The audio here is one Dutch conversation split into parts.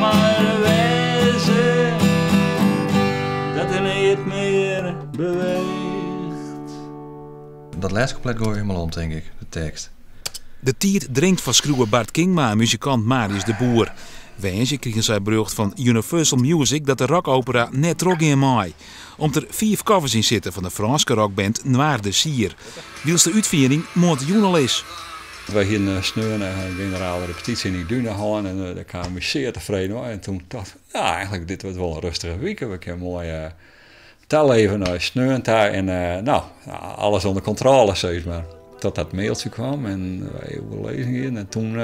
maar wezen dat er niet meer beweegt. Dat laatste couplet gooi je helemaal om, denk ik, de tekst. De tiert drinkt van schroeven Bart Kingma en muzikant Marius de Boer. Wensje kregen zij berucht van Universal Music dat de rockopera net trok in mei. Omdat er 4 covers in zitten van de Franse rockband Noir de Sier. Wiels de uitviering moet journal is. Wij gingen sneuren een generale repetitie in die Dune halen en daar kwamen we zeer tevreden hoor. En toen dacht ik, ja eigenlijk dit wordt wel een rustige week. We kunnen mooi tel even sneuren daar en alles onder controle zeg maar. Tot dat mailtje kwam en wij overlezen in en toen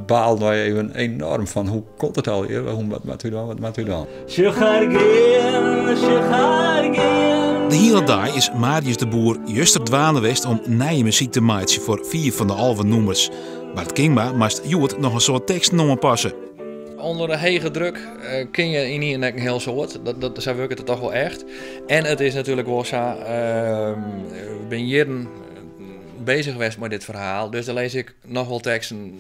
baalden wij even enorm van hoe komt het al hier, wat moet u dan? De hele dag is Marius de Boer juist dwaande west om nieuwe muziek te maken voor 4 van de halve nummers. Bart Kingma moest Joet nog een soort tekst passen. Onder de hege druk kun je in hier een heel soort. Dat zijn werkt het toch wel echt. En het is natuurlijk wel zo, ben jaren bezig geweest met dit verhaal. Dus dan lees ik nog wel teksten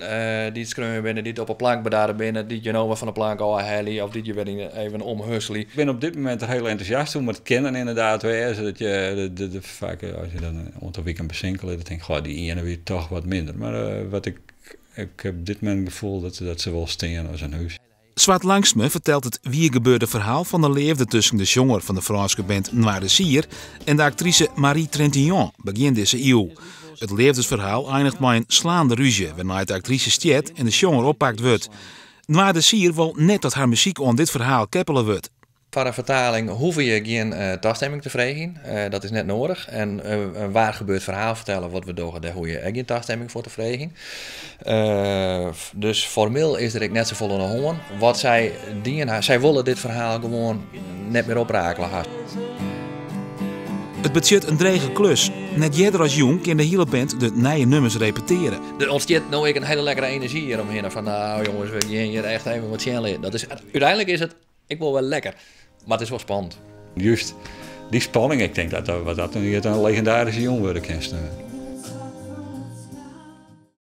die het schreeuwen binnen, die het op een plank bedaren binnen, die je nou van de plank al heli of die je weer even omhusselen. Ik ben op dit moment er heel enthousiast om het kennen inderdaad weer, zodat je vaak als je dan onder weekend besinkelen, dan denk ik, die ene weer toch wat minder. Maar wat ik heb op dit moment het gevoel dat ze wel staan als een huis. Zwart Langsme vertelt het gebeurde verhaal van de liefde tussen de zanger van de Franse band Noir de Sier en de actrice Marie Trintignant begin deze eeuw. Het liefdesverhaal eindigt met een slaande ruzie, waarna de actrice stiet en de zanger oppakt wordt. Noir de Sier wil net dat haar muziek aan dit verhaal keppelen wordt. Voor een vertaling hoef je geen toestemming te vragen. Dat is net nodig. En een waar gebeurd verhaal vertellen wat we doen, daar hoef je geen toestemming voor te vragen. Dus formeel is er net zo vol aan de hoorn. Wat zij dienen, zij willen dit verhaal gewoon net meer oprakelen. Het budget een drege klus. Net jeder als jong kan de hele band de nieuwe nummers repeteren. Er ontstaat nou een hele lekkere energie hieromheen. Van nou jongens, we gaan hier echt even wat zien. Uiteindelijk is het, ik wil wel lekker. Maar het is wel spannend. Juist die spanning, ik denk dat een legendarische jong worden kan.